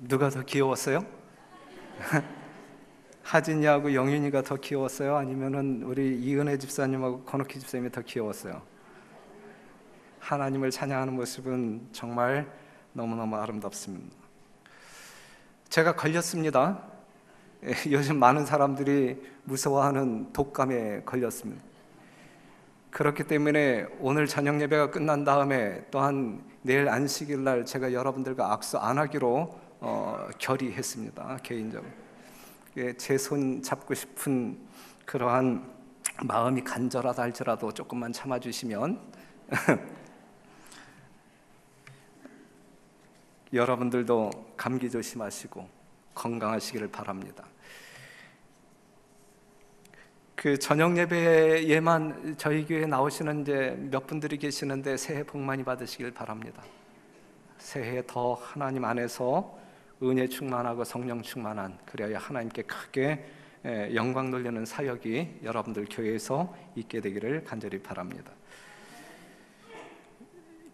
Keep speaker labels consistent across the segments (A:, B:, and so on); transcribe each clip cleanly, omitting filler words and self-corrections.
A: 누가 더 귀여웠어요? 하진이하고 영윤이가 더 귀여웠어요? 아니면은 우리 이은혜 집사님하고 권옥희 집사님이 더 귀여웠어요? 하나님을 찬양하는 모습은 정말 너무너무 아름답습니다. 제가 걸렸습니다. 요즘 많은 사람들이 무서워하는 독감에 걸렸습니다. 그렇기 때문에 오늘 저녁 예배가 끝난 다음에 또한 내일 안식일 날 제가 여러분들과 악수 안 하기로 결의했습니다. 개인적으로 제 손 잡고 싶은 그러한 마음이 간절하다 할지라도 조금만 참아주시면 여러분들도 감기 조심하시고 건강하시기를 바랍니다. 그 저녁 예배에만 저희 교회에 나오시는 이제 몇 분들이 계시는데 새해 복 많이 받으시길 바랍니다. 새해 더 하나님 안에서 은혜 충만하고 성령 충만한, 그래야 하나님께 크게 영광 돌리는 사역이 여러분들 교회에서 있게 되기를 간절히 바랍니다.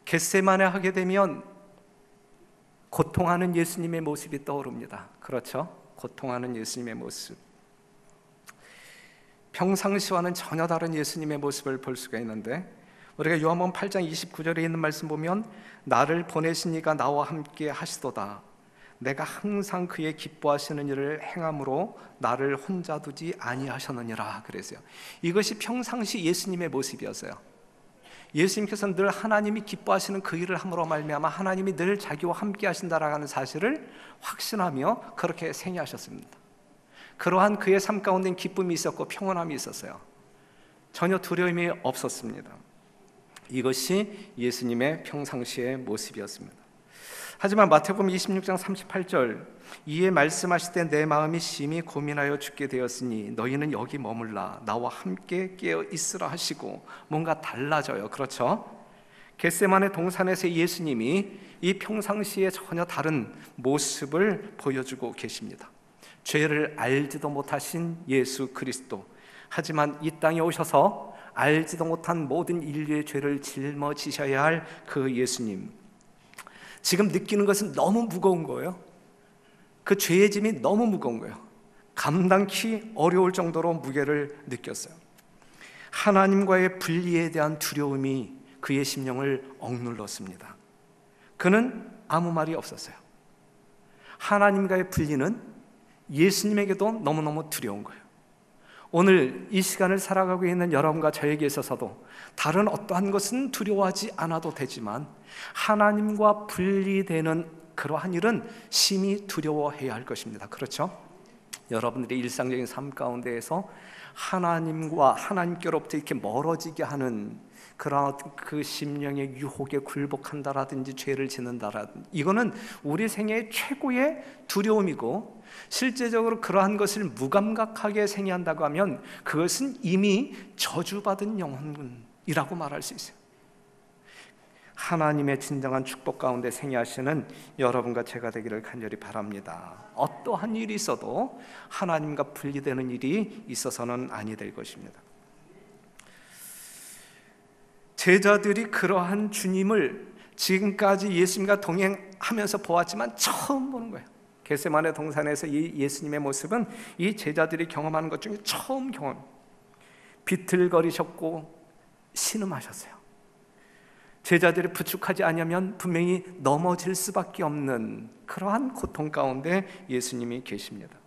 A: 겟세마네 하게 되면 고통하는 예수님의 모습이 떠오릅니다. 그렇죠? 고통하는 예수님의 모습, 평상시와는 전혀 다른 예수님의 모습을 볼 수가 있는데, 우리가 요한복음 8장 29절에 있는 말씀 보면 나를 보내신 이가 나와 함께 하시도다. 내가 항상 그의 기뻐하시는 일을 행함으로 나를 혼자 두지 아니하셨느니라 그랬어요. 이것이 평상시 예수님의 모습이었어요. 예수님께서는 늘 하나님이 기뻐하시는 그 일을 함으로 말미암아 하나님이 늘 자기와 함께 하신다라는 사실을 확신하며 그렇게 생애하셨습니다. 그러한 그의 삶 가운데는 기쁨이 있었고 평온함이 있었어요. 전혀 두려움이 없었습니다. 이것이 예수님의 평상시의 모습이었습니다. 하지만 마태복음 26장 38절, 이에 말씀하시되 내 마음이 심히 고민하여 죽게 되었으니 너희는 여기 머물라 나와 함께 깨어 있으라 하시고, 뭔가 달라져요. 그렇죠? 겟세마네 동산에서 예수님이 이 평상시에 전혀 다른 모습을 보여주고 계십니다. 죄를 알지도 못하신 예수 그리스도, 하지만 이 땅에 오셔서 알지도 못한 모든 인류의 죄를 짊어지셔야 할 그 예수님, 지금 느끼는 것은 너무 무거운 거예요. 그 죄의 짐이 너무 무거운 거예요. 감당키 어려울 정도로 무게를 느꼈어요. 하나님과의 분리에 대한 두려움이 그의 심령을 억눌렀습니다. 그는 아무 말이 없었어요. 하나님과의 분리는 예수님에게도 너무너무 두려운 거예요. 오늘 이 시간을 살아가고 있는 여러분과 저에게 있어서도 다른 어떠한 것은 두려워하지 않아도 되지만 하나님과 분리되는 그러한 일은 심히 두려워해야 할 것입니다. 그렇죠? 여러분들의 일상적인 삶 가운데에서 하나님과 하나님께로부터 이렇게 멀어지게 하는 그런 그 심령의 유혹에 굴복한다라든지 죄를 짓는다라든지, 이거는 우리 생애의 최고의 두려움이고, 실제적으로 그러한 것을 무감각하게 생애한다고 하면 그것은 이미 저주받은 영혼이라고 말할 수 있어요. 하나님의 진정한 축복 가운데 생애하시는 여러분과 제가 되기를 간절히 바랍니다. 어떠한 일이 있어도 하나님과 분리되는 일이 있어서는 아니 될 것입니다. 제자들이 그러한 주님을 지금까지 예수님과 동행하면서 보았지만 처음 보는 거예요. 겟세마네 동산에서 이 예수님의 모습은 이 제자들이 경험하는 것 중에 처음 경험. 비틀거리셨고 신음하셨어요. 제자들이 부축하지 않으면 분명히 넘어질 수밖에 없는 그러한 고통 가운데 예수님이 계십니다.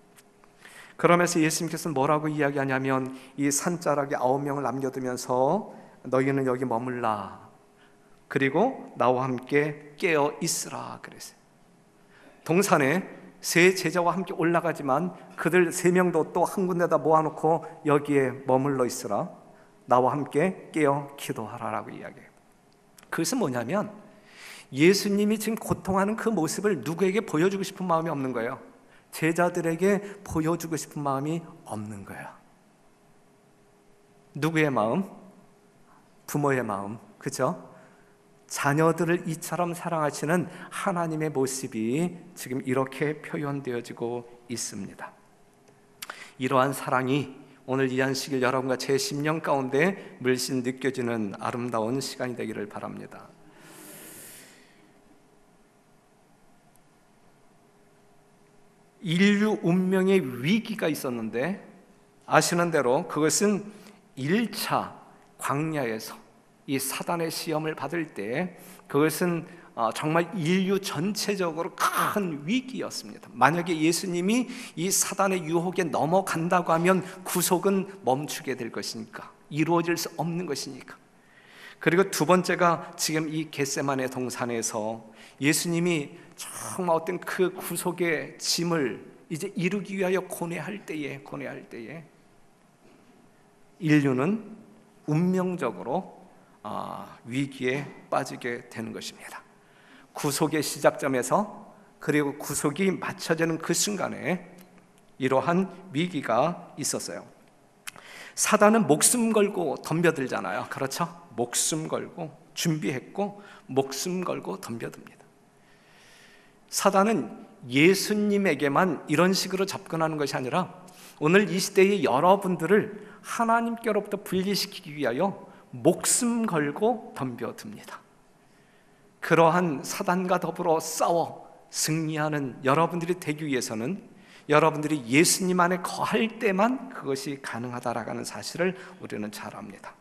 A: 그러면서 예수님께서는 뭐라고 이야기하냐면 이 산자락에 9명을 남겨두면서 너희는 여기 머물라, 그리고 나와 함께 깨어 있으라 그랬어요. 동산에 세 제자와 함께 올라가지만 그들 3명도 또 한 군데다 모아놓고 여기에 머물러 있으라, 나와 함께 깨어 기도하라라고 이야기해요. 그것은 뭐냐면 예수님이 지금 고통하는 그 모습을 누구에게 보여주고 싶은 마음이 없는 거예요. 제자들에게 보여주고 싶은 마음이 없는 거예요. 누구의 마음? 부모의 마음, 그죠? 자녀들을 이처럼 사랑하시는 하나님의 모습이 지금 이렇게 표현되어지고 있습니다. 이러한 사랑이 오늘 이 안식일 여러분과 제 심령 가운데 물씬 느껴지는 아름다운 시간이 되기를 바랍니다. 인류 운명의 위기가 있었는데 아시는 대로 그것은 1차 광야에서 이 사단의 시험을 받을 때 그것은 정말 인류 전체적으로 큰 위기였습니다. 만약에 예수님이 이 사단의 유혹에 넘어간다고 하면 구속은 멈추게 될 것이니까, 이루어질 수 없는 것이니까. 그리고 두 번째가 지금 이 겟세마네 동산에서 예수님이 정말 어떤 그 구속의 짐을 이제 이루기 위하여 고뇌할 때에 인류는 운명적으로 위기에 빠지게 되는 것입니다. 구속의 시작점에서 그리고 구속이 맞춰지는 그 순간에 이러한 위기가 있었어요. 사단은 목숨 걸고 덤벼들잖아요. 그렇죠? 목숨 걸고 준비했고 목숨 걸고 덤벼듭니다. 사단은 예수님에게만 이런 식으로 접근하는 것이 아니라 오늘 이 시대의 여러분들을 하나님께로부터 분리시키기 위하여 목숨 걸고 덤벼듭니다. 그러한 사단과 더불어 싸워 승리하는 여러분들이 되기 위해서는 여러분들이 예수님 안에 거할 때만 그것이 가능하다라는 사실을 우리는 잘 압니다.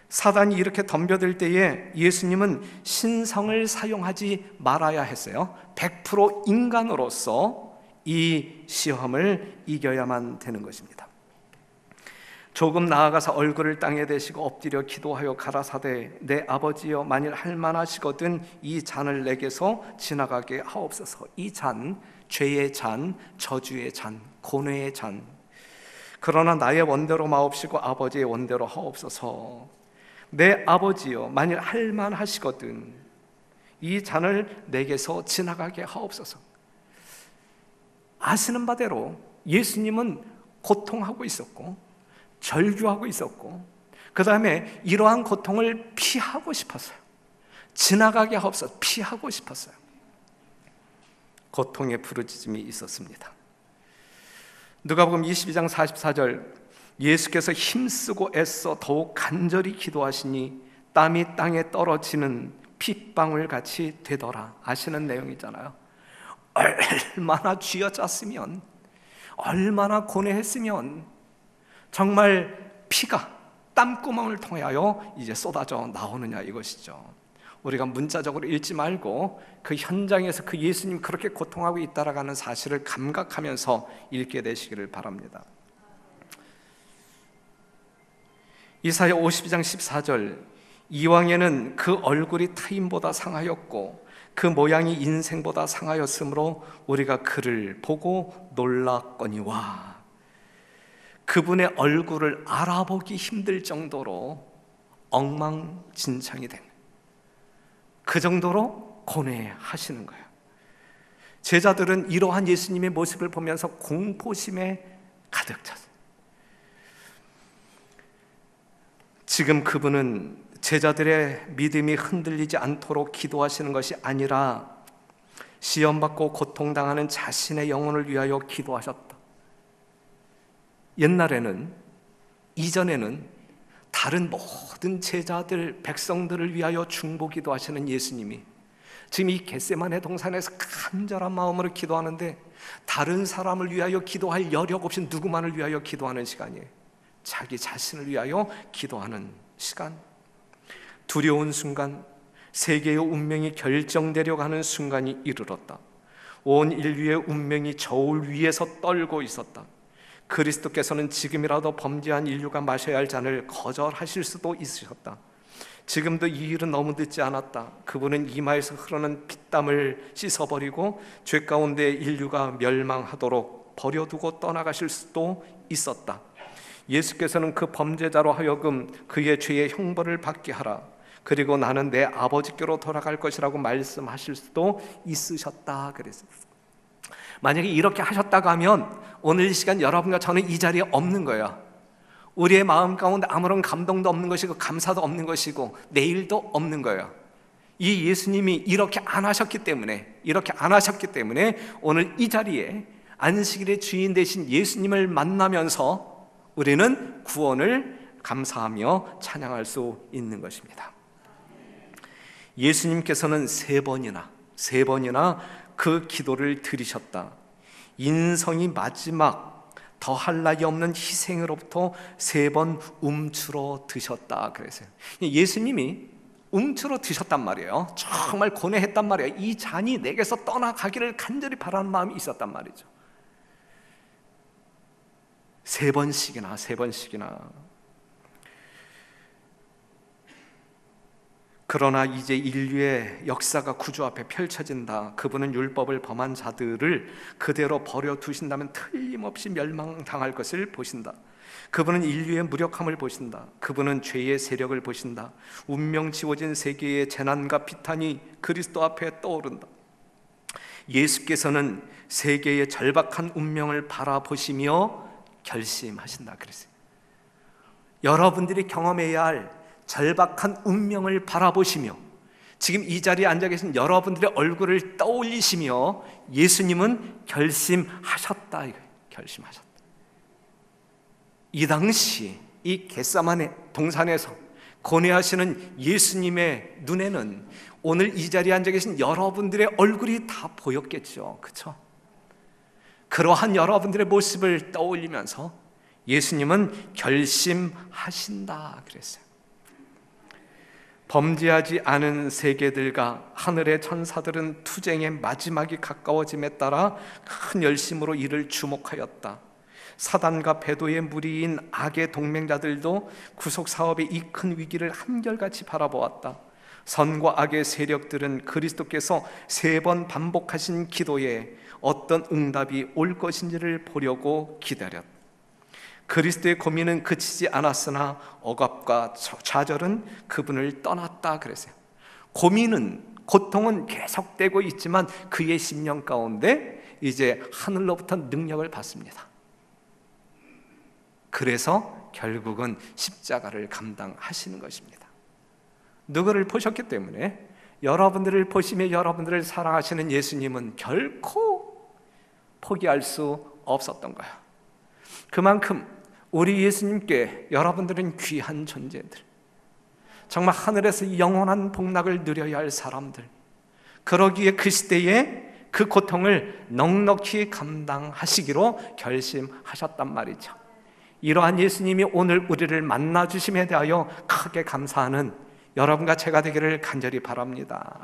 A: 사단이 이렇게 덤벼들 때에 예수님은 신성을 사용하지 말아야 했어요. 100% 인간으로서 이 시험을 이겨야만 되는 것입니다. 조금 나아가서 얼굴을 땅에 대시고 엎드려 기도하여 가라사대 내 아버지여 만일 할만하시거든 이 잔을 내게서 지나가게 하옵소서. 이 잔, 죄의 잔, 저주의 잔, 고뇌의 잔. 그러나 나의 원대로 마옵시고 아버지의 원대로 하옵소서. 내 아버지여 만일 할만하시거든 이 잔을 내게서 지나가게 하옵소서. 아시는 바대로 예수님은 고통하고 있었고 절규하고 있었고 그 다음에 이러한 고통을 피하고 싶었어요. 지나가게 하옵소서. 피하고 싶었어요. 고통의 부르짖음이 있었습니다. 누가복음 22장 44절 예수께서 힘쓰고 애써 더욱 간절히 기도하시니 땀이 땅에 떨어지는 핏방울 같이 되더라. 아시는 내용이잖아요. 얼마나 쥐어짰으면, 얼마나 고뇌했으면 정말 피가 땀구멍을 통하여 이제 쏟아져 나오느냐 이것이죠. 우리가 문자적으로 읽지 말고 그 현장에서 그 예수님 그렇게 고통하고 있다라는 사실을 감각하면서 읽게 되시기를 바랍니다. 이사야 52장 14절 이왕에는 그 얼굴이 타인보다 상하였고 그 모양이 인생보다 상하였으므로 우리가 그를 보고 놀랐거니와. 그분의 얼굴을 알아보기 힘들 정도로 엉망진창이 된, 그 정도로 고뇌하시는 거예요. 제자들은 이러한 예수님의 모습을 보면서 공포심에 가득 찼어요. 지금 그분은 제자들의 믿음이 흔들리지 않도록 기도하시는 것이 아니라 시험받고 고통당하는 자신의 영혼을 위하여 기도하셨다. 옛날에는, 이전에는 다른 모든 제자들, 백성들을 위하여 중보기도 하시는 예수님이 지금 이 겟세마네 동산에서 간절한 마음으로 기도하는데 다른 사람을 위하여 기도할 여력 없이 누구만을 위하여 기도하는 시간이에요. 자기 자신을 위하여 기도하는 시간. 두려운 순간, 세계의 운명이 결정되려고 하는 순간이 이르렀다. 온 인류의 운명이 저울 위에서 떨고 있었다. 그리스도께서는 지금이라도 범죄한 인류가 마셔야 할 잔을 거절하실 수도 있으셨다. 지금도 이 일은 너무 늦지 않았다. 그분은 이마에서 흐르는 핏땀을 씻어버리고 죄 가운데 인류가 멸망하도록 버려두고 떠나가실 수도 있었다. 예수께서는 그 범죄자로 하여금 그의 죄의 형벌을 받게 하라. 그리고 나는 내 아버지께로 돌아갈 것이라고 말씀하실 수도 있으셨다 그랬어요. 만약에 이렇게 하셨다고 하면 오늘 이 시간 여러분과 저는 이 자리에 없는 거예요. 우리의 마음 가운데 아무런 감동도 없는 것이고 감사도 없는 것이고 내일도 없는 거예요. 이 예수님이 이렇게 안 하셨기 때문에 오늘 이 자리에 안식일의 주인 되신 예수님을 만나면서 우리는 구원을 감사하며 찬양할 수 있는 것입니다. 예수님께서는 세 번이나 그 기도를 드리셨다. 인성이 마지막 더할 나위 없는 희생으로부터 3번 움츠러 드셨다 그랬어요. 예수님이 움츠러 드셨단 말이에요. 정말 고뇌했단 말이에요. 이 잔이 내게서 떠나가기를 간절히 바라는 마음이 있었단 말이죠. 3번씩이나. 그러나 이제 인류의 역사가 구주 앞에 펼쳐진다. 그분은 율법을 범한 자들을 그대로 버려두신다면 틀림없이 멸망당할 것을 보신다. 그분은 인류의 무력함을 보신다. 그분은 죄의 세력을 보신다. 운명 지워진 세계의 재난과 비탄이 그리스도 앞에 떠오른다. 예수께서는 세계의 절박한 운명을 바라보시며 결심하신다 그랬어요. 여러분들이 경험해야 할 절박한 운명을 바라보시며 지금 이 자리에 앉아 계신 여러분들의 얼굴을 떠올리시며 예수님은 결심하셨다 이거예요. 결심하셨다. 이 당시 이 겟세마네 동산에서 고뇌하시는 예수님의 눈에는 오늘 이 자리에 앉아 계신 여러분들의 얼굴이 다 보였겠죠. 그렇죠? 그러한 여러분들의 모습을 떠올리면서 예수님은 결심하신다 그랬어요. 범죄하지 않은 세계들과 하늘의 천사들은 투쟁의 마지막이 가까워짐에 따라 큰 열심으로 이를 주목하였다. 사단과 배도의 무리인 악의 동맹자들도 구속 사업의 이 큰 위기를 한결같이 바라보았다. 선과 악의 세력들은 그리스도께서 3번 반복하신 기도에 어떤 응답이 올 것인지를 보려고 기다렸다. 그리스도의 고민은 그치지 않았으나 억압과 좌절은 그분을 떠났다 그랬어요. 고통은 계속되고 있지만 그의 심령 가운데 이제 하늘로부터 능력을 받습니다. 그래서 결국은 십자가를 감당하시는 것입니다. 누구를 보셨기 때문에 여러분들을 보시며 여러분들을 사랑하시는 예수님은 결코 포기할 수 없었던 거예요. 그만큼 우리 예수님께 여러분들은 귀한 존재들, 정말 하늘에서 영원한 복락을 누려야 할 사람들, 그러기에 그 시대에 그 고통을 넉넉히 감당하시기로 결심하셨단 말이죠. 이러한 예수님이 오늘 우리를 만나주심에 대하여 크게 감사하는 여러분과 제가 되기를 간절히 바랍니다.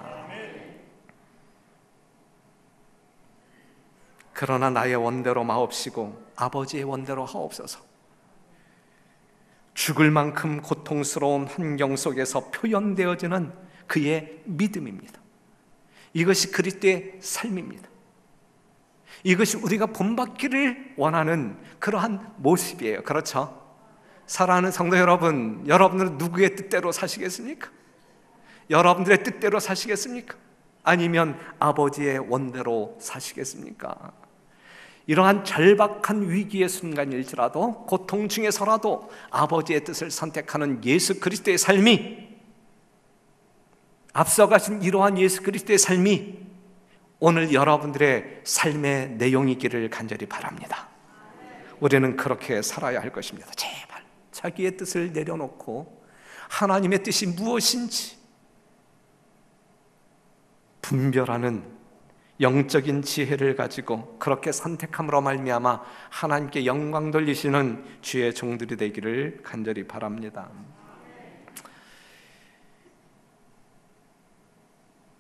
A: 그러나 나의 원대로 마옵시고 아버지의 원대로 하옵소서. 죽을 만큼 고통스러운 환경 속에서 표현되어지는 그의 믿음입니다. 이것이 그리스도의 삶입니다. 이것이 우리가 본받기를 원하는 그러한 모습이에요. 그렇죠? 사랑하는 성도 여러분, 여러분들은 누구의 뜻대로 사시겠습니까? 여러분들의 뜻대로 사시겠습니까? 아니면 아버지의 원대로 사시겠습니까? 이러한 절박한 위기의 순간일지라도 고통 중에서라도 아버지의 뜻을 선택하는 예수 그리스도의 삶이, 앞서가신 이러한 예수 그리스도의 삶이 오늘 여러분들의 삶의 내용이기를 간절히 바랍니다. 우리는 그렇게 살아야 할 것입니다. 제발 자기의 뜻을 내려놓고 하나님의 뜻이 무엇인지 분별하는 영적인 지혜를 가지고 그렇게 선택함으로 말미암아 하나님께 영광 돌리시는 주의 종들이 되기를 간절히 바랍니다.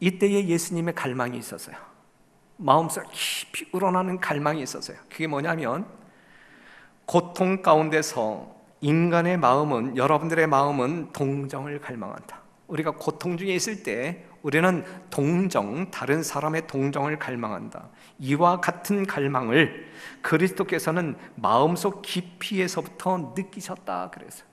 A: 이때에 예수님의 갈망이 있었어요. 마음속 깊이 우러나는 갈망이 있었어요. 그게 뭐냐면 고통 가운데서 인간의 마음은, 여러분들의 마음은 동정을 갈망한다. 우리가 고통 중에 있을 때 우리는 동정, 다른 사람의 동정을 갈망한다. 이와 같은 갈망을 그리스도께서는 마음속 깊이에서부터 느끼셨다 그래서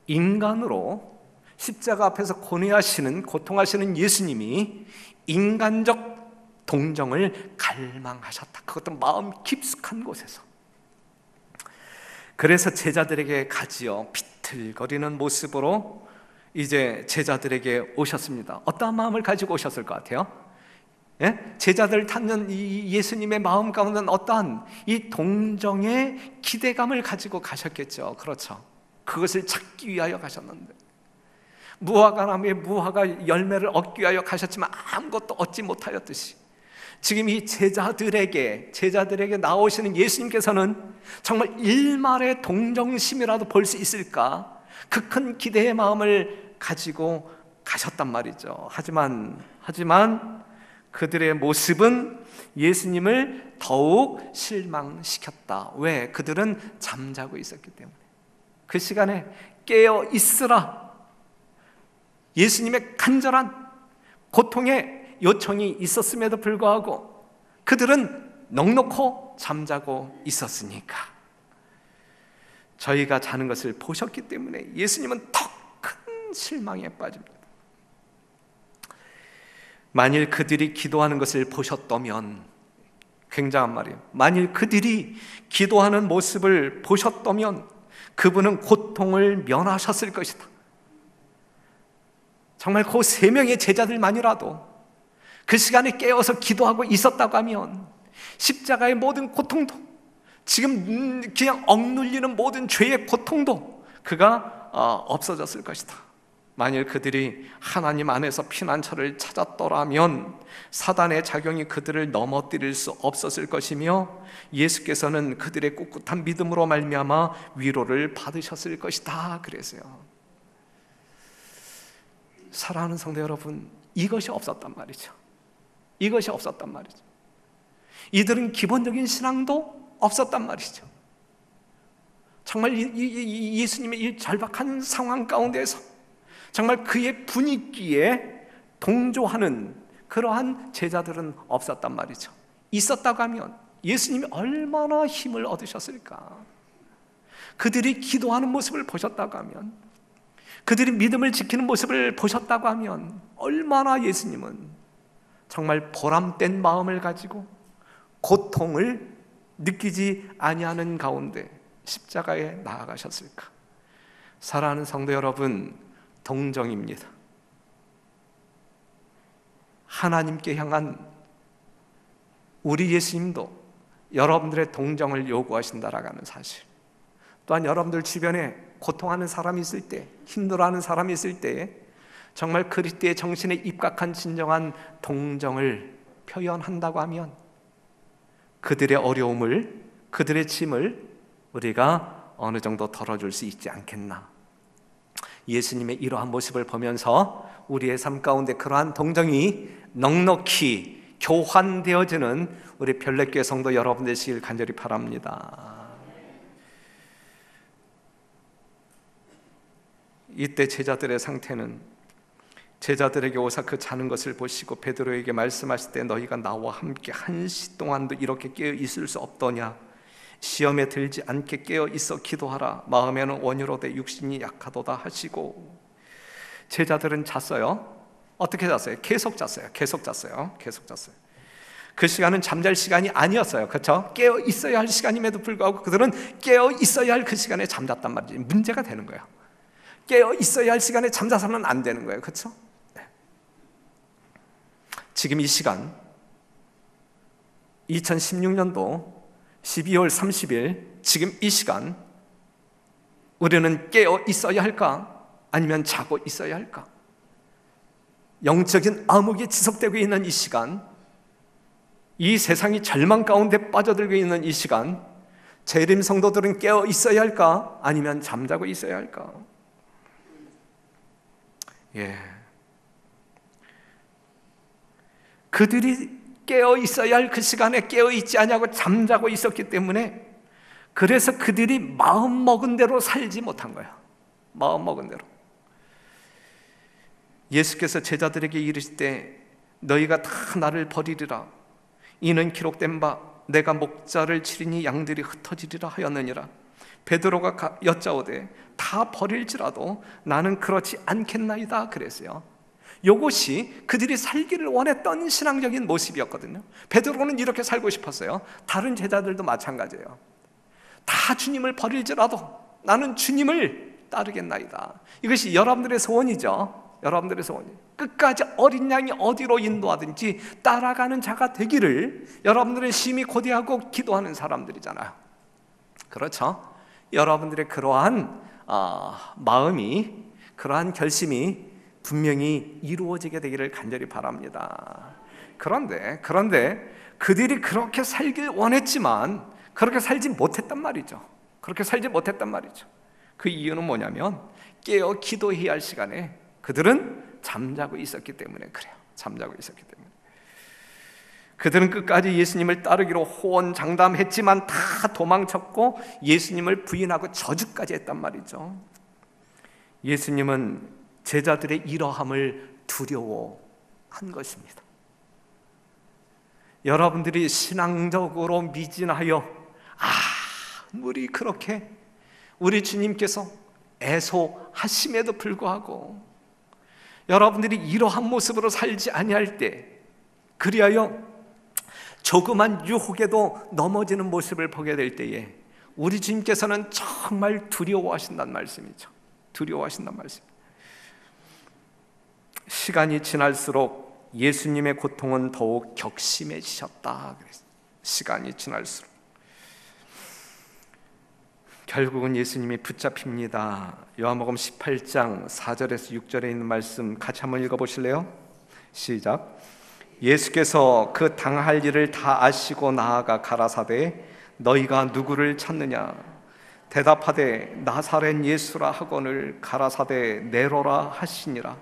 A: 인간으로 십자가 앞에서 고뇌하시는, 고통하시는 예수님이 인간적 동정을 갈망하셨다. 그것도 마음 깊숙한 곳에서. 그래서 제자들에게 가지어 비틀거리는 모습으로 이제 제자들에게 오셨습니다. 어떠한 마음을 가지고 오셨을 것 같아요? 예? 제자들 찾는 이 예수님의 마음 가운데는 어떠한 이 동정의 기대감을 가지고 가셨겠죠. 그렇죠. 그것을 찾기 위하여 가셨는데 무화과 나무에 무화과 열매를 얻기 위하여 가셨지만 아무것도 얻지 못하였듯이 지금 이 제자들에게 나오시는 예수님께서는 정말 일말의 동정심이라도 볼 수 있을까? 그 큰 기대의 마음을 가지고 가셨단 말이죠. 하지만 그들의 모습은 예수님을 더욱 실망시켰다. 왜? 그들은 잠자고 있었기 때문에. 그 시간에 깨어 있으라, 예수님의 간절한 고통의 요청이 있었음에도 불구하고 그들은 넋놓고 잠자고 있었으니까, 저희가 자는 것을 보셨기 때문에 예수님은 더 큰 실망에 빠집니다. 만일 그들이 기도하는 것을 보셨다면, 굉장한 말이에요. 만일 그들이 기도하는 모습을 보셨다면 그분은 고통을 면하셨을 것이다. 정말 그 3명의 제자들만이라도 그 시간에 깨어서 기도하고 있었다고 하면 십자가의 모든 고통도, 지금 그냥 억눌리는 모든 죄의 고통도 그가 없어졌을 것이다. 만일 그들이 하나님 안에서 피난처를 찾았더라면 사단의 작용이 그들을 넘어뜨릴 수 없었을 것이며 예수께서는 그들의 꿋꿋한 믿음으로 말미암아 위로를 받으셨을 것이다. 그래서요, 사랑하는 성도 여러분, 이것이 없었단 말이죠. 이것이 없었단 말이죠. 이들은 기본적인 신앙도 없었단 말이죠. 정말 예수님의 이 절박한 상황 가운데서 정말 그의 분위기에 동조하는 그러한 제자들은 없었단 말이죠. 있었다고 하면 예수님이 얼마나 힘을 얻으셨을까? 그들이 기도하는 모습을 보셨다고 하면, 그들이 믿음을 지키는 모습을 보셨다고 하면 얼마나 예수님은 정말 보람된 마음을 가지고 고통을 느끼지 아니하는 가운데 십자가에 나아가셨을까? 사랑하는 성도 여러분, 동정입니다. 하나님께 향한 우리 예수님도 여러분들의 동정을 요구하신다라고 하는 사실, 또한 여러분들 주변에 고통하는 사람이 있을 때, 힘들어하는 사람이 있을 때 정말 그리스도의 정신에 입각한 진정한 동정을 표현한다고 하면 그들의 어려움을, 그들의 짐을 우리가 어느 정도 덜어줄 수 있지 않겠나. 예수님의 이러한 모습을 보면서 우리의 삶 가운데 그러한 동정이 넉넉히 교환되어지는 우리 별내교회 성도 여러분 되시길 간절히 바랍니다. 이때 제자들의 상태는, 제자들에게 오사 그 자는 것을 보시고 베드로에게 말씀하실 때 너희가 나와 함께 한시 동안도 이렇게 깨어 있을 수 없더냐? 시험에 들지 않게 깨어 있어 기도하라. 마음에는 원유로되 육신이 약하도다 하시고. 제자들은 잤어요. 어떻게 잤어요? 계속 잤어요. 그 시간은 잠잘 시간이 아니었어요. 그렇죠? 깨어 있어야 할 시간임에도 불구하고 그들은 깨어 있어야 할 그 시간에 잠잤단 말이지. 문제가 되는 거예요. 깨어 있어야 할 시간에 잠자서는 안 되는 거예요. 그렇죠? 네. 지금 이 시간, 2016년도 12월 30일 지금 이 시간, 우리는 깨어 있어야 할까? 아니면 자고 있어야 할까? 영적인 암흑이 지속되고 있는 이 시간, 이 세상이 절망 가운데 빠져들고 있는 이 시간, 재림 성도들은 깨어 있어야 할까? 아니면 잠자고 있어야 할까? 그들이 깨어 있어야 할 그 시간에 깨어 있지 않냐고 잠자고 있었기 때문에, 그래서 그들이 마음 먹은 대로 살지 못한 거야. 마음 먹은 대로. 예수께서 제자들에게 이르실 때 너희가 다 나를 버리리라. 이는 기록된 바 내가 목자를 치리니 양들이 흩어지리라 하였느니라. 베드로가 여짜오되 다 버릴지라도 나는 그렇지 않겠나이다 그랬어요. 이것이 그들이 살기를 원했던 신앙적인 모습이었거든요. 베드로는 이렇게 살고 싶었어요. 다른 제자들도 마찬가지예요. 다 주님을 버릴지라도 나는 주님을 따르겠나이다. 이것이 여러분들의 소원이죠. 여러분들의 소원이 끝까지 어린 양이 어디로 인도하든지 따라가는 자가 되기를 여러분들의 심히 고대하고 기도하는 사람들이잖아요. 그렇죠? 여러분들의 그러한 마음이, 그러한 결심이 분명히 이루어지게 되기를 간절히 바랍니다. 그런데 그들이 그렇게 살길 원했지만 그렇게 살지 못했단 말이죠. 그렇게 살지 못했단 말이죠. 그 이유는 뭐냐면 깨어 기도해야 할 시간에 그들은 잠자고 있었기 때문에 그래요. 잠자고 있었기 때문에. 그들은 끝까지 예수님을 따르기로 호언장담했지만 다 도망쳤고 예수님을 부인하고 저주까지 했단 말이죠. 예수님은 제자들의 이러함을 두려워한 것입니다. 여러분들이 신앙적으로 미진하여 아무리 그렇게 우리 주님께서 애소하심에도 불구하고 여러분들이 이러한 모습으로 살지 아니할 때, 그리하여 조그만 유혹에도 넘어지는 모습을 보게 될 때에 우리 주님께서는 정말 두려워하신다는 말씀이죠. 두려워하신다는 말씀. 시간이 지날수록 예수님의 고통은 더욱 격심해지셨다. 시간이 지날수록 결국은 예수님이 붙잡힙니다. 요한복음 18장 4절에서 6절에 있는 말씀 같이 한번 읽어보실래요? 시작. 예수께서 그 당할 일을 다 아시고 나아가 가라사대 너희가 누구를 찾느냐? 대답하되 나사렛 예수라 하거늘 가라사대 네로라 하시니라.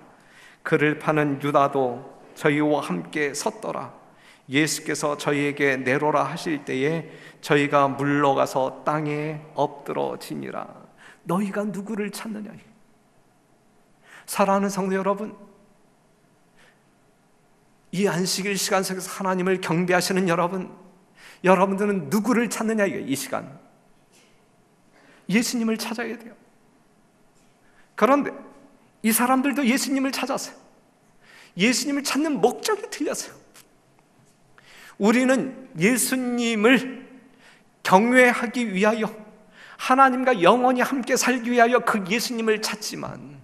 A: 그를 파는 유다도 저희와 함께 섰더라. 예수께서 저희에게 네로라 하실 때에 저희가 물러가서 땅에 엎드러지니라. 너희가 누구를 찾느냐? 사랑하는 성도 여러분, 이 안식일 시간 속에서 하나님을 경배하시는 여러분들은 누구를 찾느냐? 이 시간 예수님을 찾아야 돼요. 그런데 이 사람들도 예수님을 찾았어요. 예수님을 찾는 목적이 틀렸어요. 우리는 예수님을 경외하기 위하여 하나님과 영원히 함께 살기 위하여 그 예수님을 찾지만,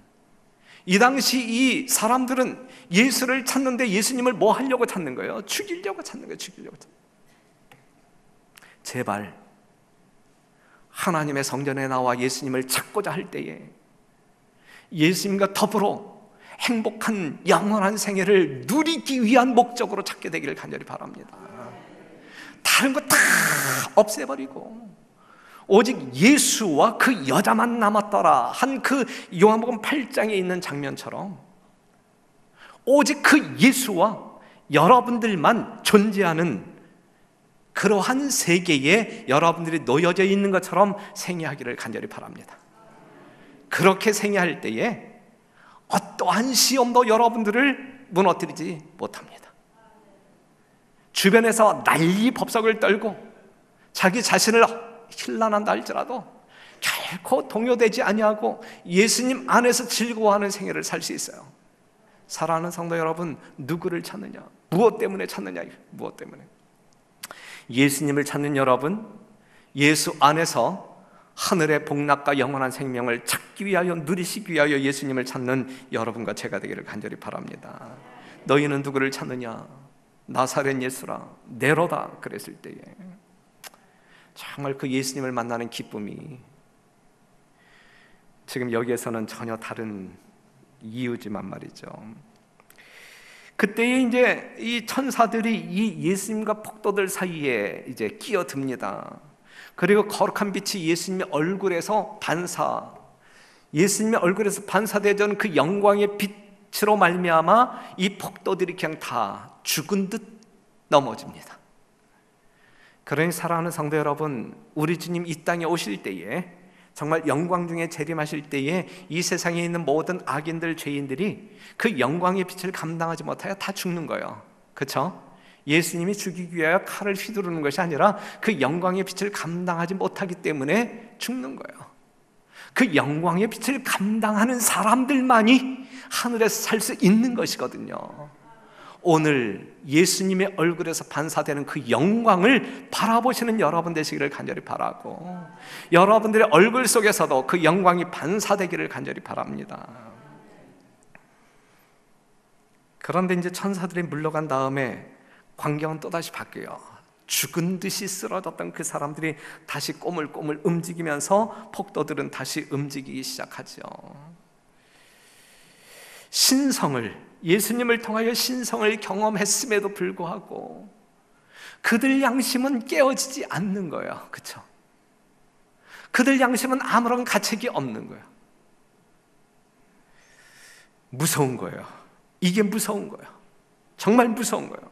A: 이 당시 이 사람들은 예수를 찾는데 예수님을 뭐 하려고 찾는 거예요? 죽이려고 찾는 거예요. 죽이려고. 제발 하나님의 성전에 나와 예수님을 찾고자 할 때에 예수님과 더불어 행복한 영원한 생애를 누리기 위한 목적으로 찾게 되기를 간절히 바랍니다. 다른 거 다 없애버리고 오직 예수와 그 여자만 남았더라 한 그 요한복음 8장에 있는 장면처럼 오직 그 예수와 여러분들만 존재하는 그러한 세계에 여러분들이 놓여져 있는 것처럼 생애하기를 간절히 바랍니다. 그렇게 생애할 때에 어떠한 시험도 여러분들을 무너뜨리지 못합니다. 주변에서 난리 법석을 떨고 자기 자신을 힐난한다 할지라도 결코 동요되지 아니하고 예수님 안에서 즐거워하는 생애를 살 수 있어요. 사랑하는 성도 여러분, 누구를 찾느냐? 무엇 때문에 찾느냐? 무엇 때문에? 예수님을 찾는 여러분, 예수 안에서 하늘의 복락과 영원한 생명을 찾기 위하여, 누리시기 위하여 예수님을 찾는 여러분과 제가 되기를 간절히 바랍니다. 너희는 누구를 찾느냐? 나사렛 예수라, 네로다 그랬을 때에 정말 그 예수님을 만나는 기쁨이 지금 여기에서는 전혀 다른 이유지만 말이죠. 그때에 이제 이 천사들이 이 예수님과 폭도들 사이에 이제 끼어듭니다. 그리고 거룩한 빛이 예수님의 얼굴에서 예수님의 얼굴에서 반사되던 그 영광의 빛으로 말미암아 이 폭도들이 그냥 다 죽은 듯 넘어집니다. 그러니 사랑하는 성도 여러분, 우리 주님 이 땅에 오실 때에 정말 영광 중에 재림하실 때에 이 세상에 있는 모든 악인들, 죄인들이 그 영광의 빛을 감당하지 못하여 다 죽는 거예요. 그렇죠? 예수님이 죽이기 위하여 칼을 휘두르는 것이 아니라 그 영광의 빛을 감당하지 못하기 때문에 죽는 거예요. 그 영광의 빛을 감당하는 사람들만이 하늘에서 살 수 있는 것이거든요. 오늘 예수님의 얼굴에서 반사되는 그 영광을 바라보시는 여러분 되시기를 간절히 바라고, 여러분들의 얼굴 속에서도 그 영광이 반사되기를 간절히 바랍니다. 그런데 이제 천사들이 물러간 다음에 광경은 또다시 바뀌어요. 죽은 듯이 쓰러졌던 그 사람들이 다시 꼬물꼬물 움직이면서 폭도들은 다시 움직이기 시작하죠. 신성을 예수님을 통하여 신성을 경험했음에도 불구하고 그들 양심은 깨어지지 않는 거예요. 그렇죠? 그들 양심은 아무런 가책이 없는 거예요. 무서운 거예요. 이게 무서운 거예요. 정말 무서운 거예요.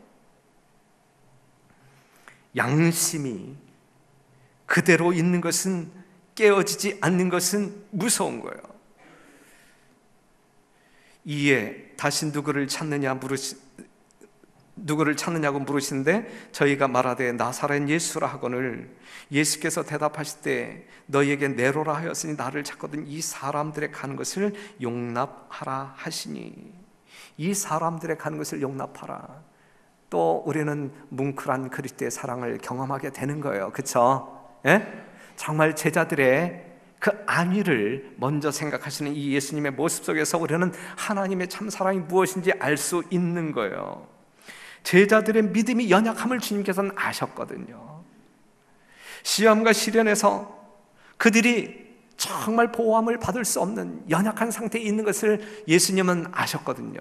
A: 양심이 그대로 있는 것은, 깨어지지 않는 것은 무서운 거예요. 이에 다시 누구를 찾느냐고 물으시는데 저희가 말하되 나사렛 예수라 하거늘 예수께서 대답하실 때 너희에게 네로라 하였으니 나를 찾거든 이 사람들의 가는 것을 용납하라 하시니, 이 사람들의 가는 것을 용납하라. 또 우리는 뭉클한 그리스도의 사랑을 경험하게 되는 거예요. 그렇죠? 예? 정말 제자들의 그 안위를 먼저 생각하시는 이 예수님의 모습 속에서 우리는 하나님의 참 사랑이 무엇인지 알 수 있는 거예요. 제자들의 믿음이 연약함을 주님께서는 아셨거든요. 시험과 시련에서 그들이 정말 보호함을 받을 수 없는 연약한 상태에 있는 것을 예수님은 아셨거든요.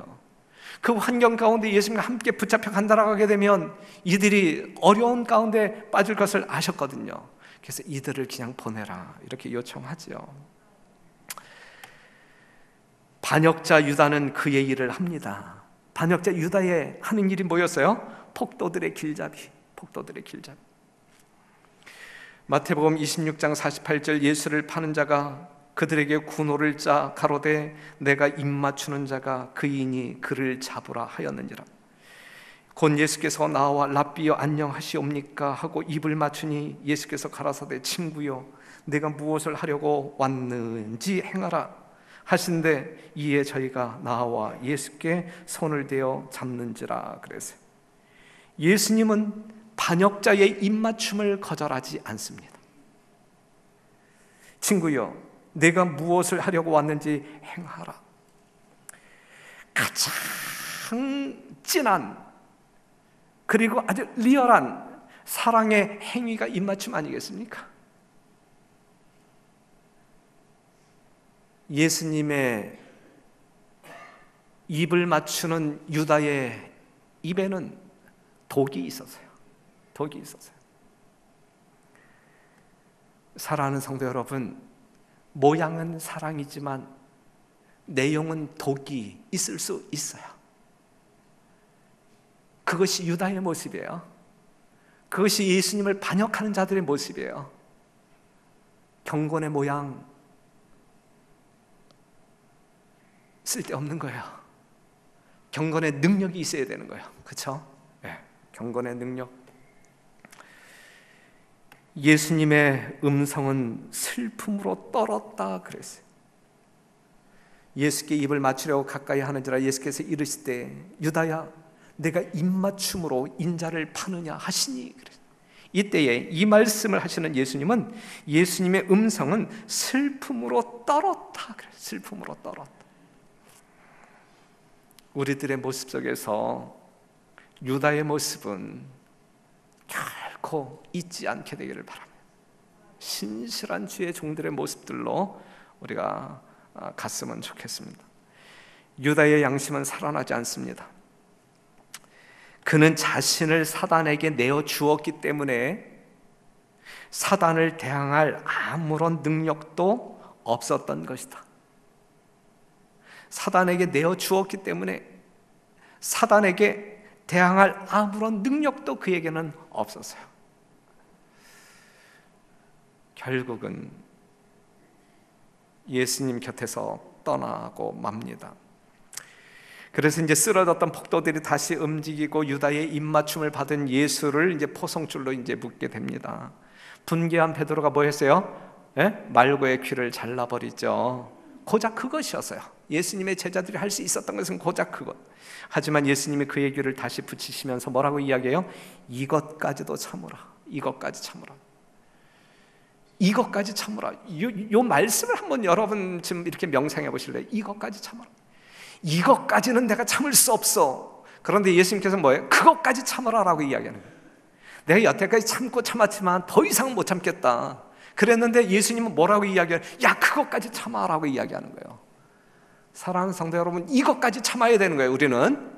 A: 그 환경 가운데 예수님과 함께 붙잡혀 간다라고 되면 이들이 어려운 가운데 빠질 것을 아셨거든요. 그래서 이들을 그냥 보내라 이렇게 요청하죠. 반역자 유다는 그의 일을 합니다. 반역자 유다의 하는 일이 뭐였어요? 폭도들의 길잡이. 마태복음 26장 48절 예수를 파는 자가 그들에게 군호를 짜 가로되 내가 입 맞추는 자가 그이니 그를 잡으라 하였느니라. 곧 예수께서 나와 랍비여 안녕하시옵니까 하고 입을 맞추니 예수께서 가라사대 친구여 내가 무엇을 하려고 왔는지 행하라 하신데 이에 저희가 나와 예수께 손을 대어 잡는지라 그랬어요. 예수님은 반역자의 입맞춤을 거절하지 않습니다. 친구여 내가 무엇을 하려고 왔는지 행하라. 가장 진한 그리고 아주 리얼한 사랑의 행위가 입맞춤 아니겠습니까? 예수님의 입을 맞추는 유다의 입에는 독이 있었어요. 사랑하는 성도 여러분, 모양은 사랑이지만 내용은 독이 있을 수 있어요. 그것이 유다의 모습이에요. 그것이 예수님을 반역하는 자들의 모습이에요. 경건의 모양 쓸데없는 거예요. 경건의 능력이 있어야 되는 거예요. 그렇죠? 네, 경건의 능력. 예수님의 음성은 슬픔으로 떨었다 그랬어요. 예수께 입을 맞추려고 가까이 하는지라 예수께서 이르실 때 유다야 내가 입맞춤으로 인자를 파느냐 하시니 그랬어요. 이때에 이 말씀을 하시는 예수님은 예수님의 음성은 슬픔으로 떨었다 그랬어요. 슬픔으로 떨었다. 우리들의 모습 속에서 유다의 모습은 결코 잊지 않게 되기를 바랍니다. 신실한 주의 종들의 모습들로 우리가 갔으면 좋겠습니다. 유다의 양심은 살아나지 않습니다. 그는 자신을 사단에게 내어 주었기 때문에 사단을 대항할 아무런 능력도 없었던 것이다. 사단에게 내어 주었기 때문에 사단에게 대항할 아무런 능력도 그에게는 없었어요. 결국은 예수님 곁에서 떠나고 맙니다. 그래서 이제 쓰러졌던 폭도들이 다시 움직이고 유다의 입맞춤을 받은 예수를 이제 포성줄로 이제 묶게 됩니다. 분개한 베드로가 뭐 했어요? 말고의 귀를 잘라버리죠. 고작 그것이었어요. 예수님의 제자들이 할 수 있었던 것은 고작 그것. 하지만 예수님이 그의 귀를 다시 붙이시면서 뭐라고 이야기해요? 이것까지도 참으라. 이것까지 참으라. 이것까지 참으라. 요 말씀을 한번 여러분 좀 이렇게 명상해 보실래요? 이것까지 참으라. 이것까지는 내가 참을 수 없어. 그런데 예수님께서 뭐예요? 그것까지 참으라라고 이야기하는 거예요. 내가 여태까지 참고 참았지만 더 이상 못 참겠다. 그랬는데 예수님은 뭐라고 이야기해요? 야, 그것까지 참아라고 이야기하는 거예요. 사랑하는 성도 여러분, 이것까지 참아야 되는 거예요. 우리는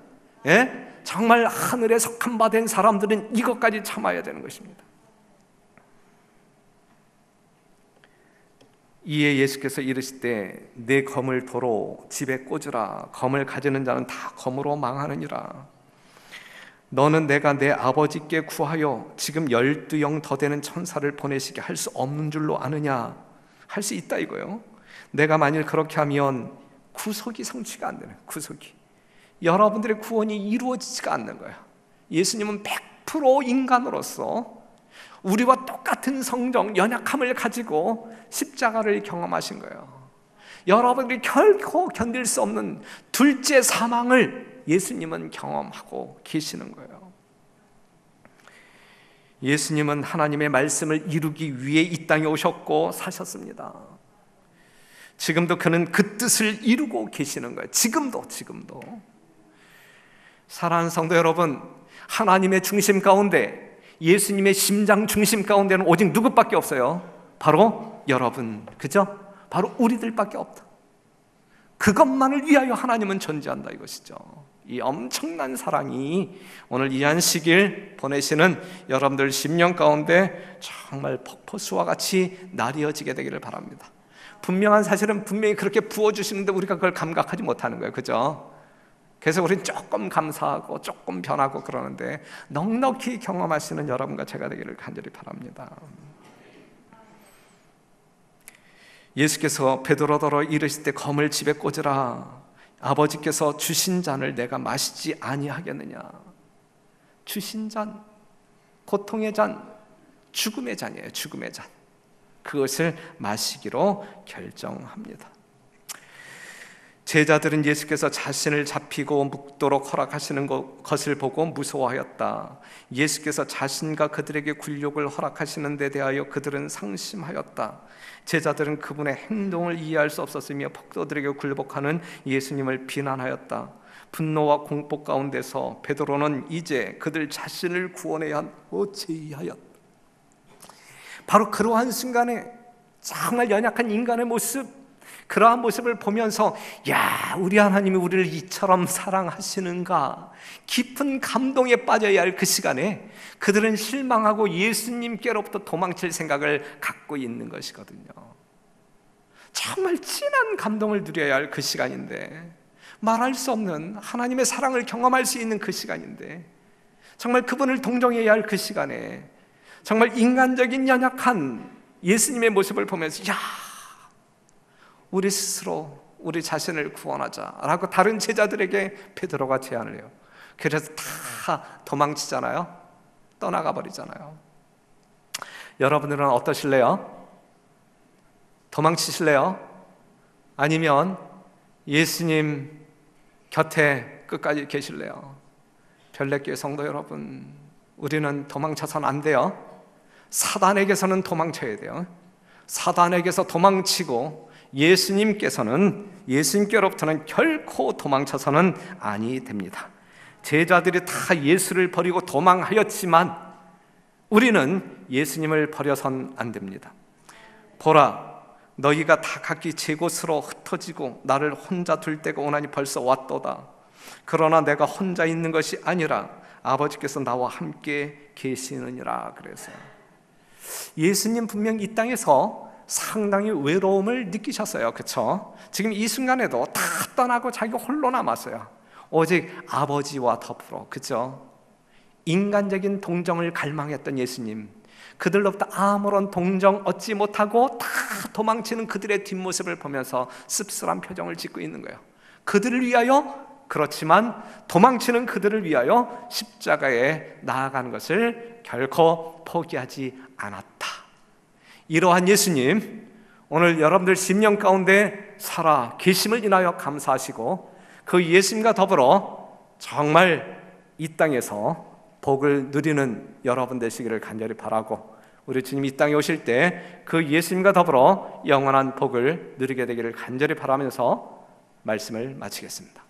A: 정말 하늘에 속한 바 된 사람들은 이것까지 참아야 되는 것입니다. 이에 예수께서 이르실 때 내 검을 도로 집에 꽂으라. 검을 가지는 자는 다 검으로 망하느니라. 너는 내가 내 아버지께 구하여 지금 12영 더 되는 천사를 보내시게 할 수 없는 줄로 아느냐? 할 수 있다 이거요. 내가 만일 그렇게 하면 구속이 성취가 안 되는, 구속이, 여러분들의 구원이 이루어지지가 않는 거예요. 예수님은 100% 인간으로서 우리와 똑같은 성정, 연약함을 가지고 십자가를 경험하신 거예요. 여러분들이 결코 견딜 수 없는 둘째 사망을 예수님은 경험하고 계시는 거예요. 예수님은 하나님의 말씀을 이루기 위해 이 땅에 오셨고 사셨습니다. 지금도 그는 그 뜻을 이루고 계시는 거예요. 지금도. 사랑하는 성도 여러분, 하나님의 중심 가운데, 예수님의 심장 중심 가운데는 오직 누구밖에 없어요? 바로 여러분, 그죠? 바로 우리들밖에 없다. 그것만을 위하여 하나님은 존재한다 이것이죠. 이 엄청난 사랑이 오늘 이 안식일 보내시는 여러분들 심령 가운데 정말 폭포수와 같이 나뉘어지게 되기를 바랍니다. 분명한 사실은 분명히 그렇게 부어주시는데 우리가 그걸 감각하지 못하는 거예요. 그죠? 그래서 우리는 조금 감사하고 조금 변하고 그러는데 넉넉히 경험하시는 여러분과 제가 되기를 간절히 바랍니다. 예수께서 베드로더러 이르실 때 검을 집에 꽂으라. 아버지께서 주신 잔을 내가 마시지 아니하겠느냐. 주신 잔, 고통의 잔, 죽음의 잔이에요. 죽음의 잔. 그것을 마시기로 결정합니다. 제자들은 예수께서 자신을 잡히고 묵도록 허락하시는 것을 보고 무서워하였다. 예수께서 자신과 그들에게 굴욕을 허락하시는 데 대하여 그들은 상심하였다. 제자들은 그분의 행동을 이해할 수 없었으며 폭도들에게 굴복하는 예수님을 비난하였다. 분노와 공포 가운데서 베드로는 이제 그들 자신을 구원해야 제의하였다. 바로 그러한 순간에 정말 연약한 인간의 모습, 그러한 모습을 보면서 야, 우리 하나님이 우리를 이처럼 사랑하시는가, 깊은 감동에 빠져야 할 그 시간에 그들은 실망하고 예수님께로부터 도망칠 생각을 갖고 있는 것이거든요. 정말 진한 감동을 누려야 할 그 시간인데, 말할 수 없는 하나님의 사랑을 경험할 수 있는 그 시간인데, 정말 그분을 동정해야 할 그 시간에 정말 인간적인 연약한 예수님의 모습을 보면서 야, 우리 스스로 우리 자신을 구원하자라고 다른 제자들에게 베드로가 제안을 해요. 그래서 다 도망치잖아요. 떠나가 버리잖아요. 여러분들은 어떠실래요? 도망치실래요? 아니면 예수님 곁에 끝까지 계실래요? 별내교회 성도 여러분, 우리는 도망쳐서는 안 돼요. 사단에게서는 도망쳐야 돼요. 사단에게서 도망치고 예수님께로부터는 결코 도망쳐서는 아니 됩니다. 제자들이 다 예수를 버리고 도망하였지만 우리는 예수님을 버려선 안 됩니다. 보라, 너희가 다 각기 제 곳으로 흩어지고 나를 혼자 둘 때가 오나니 벌써 왔도다. 그러나 내가 혼자 있는 것이 아니라 아버지께서 나와 함께 계시느니라. 그래서 예수님 분명 이 땅에서 상당히 외로움을 느끼셨어요. 그렇죠? 지금 이 순간에도 다 떠나고 자기가 홀로 남았어요. 오직 아버지와 더불어. 그렇죠? 인간적인 동정을 갈망했던 예수님, 그들로부터 아무런 동정 얻지 못하고 다 도망치는 그들의 뒷모습을 보면서 씁쓸한 표정을 짓고 있는 거예요. 그들을 위하여, 그렇지만 도망치는 그들을 위하여 십자가에 나아가는 것을 결코 포기하지 않았다. 이러한 예수님, 오늘 여러분들 심령 가운데 살아 계심을 인하여 감사하시고 그 예수님과 더불어 정말 이 땅에서 복을 누리는 여러분 되시기를 간절히 바라고, 우리 주님 이 땅에 오실 때 그 예수님과 더불어 영원한 복을 누리게 되기를 간절히 바라면서 말씀을 마치겠습니다.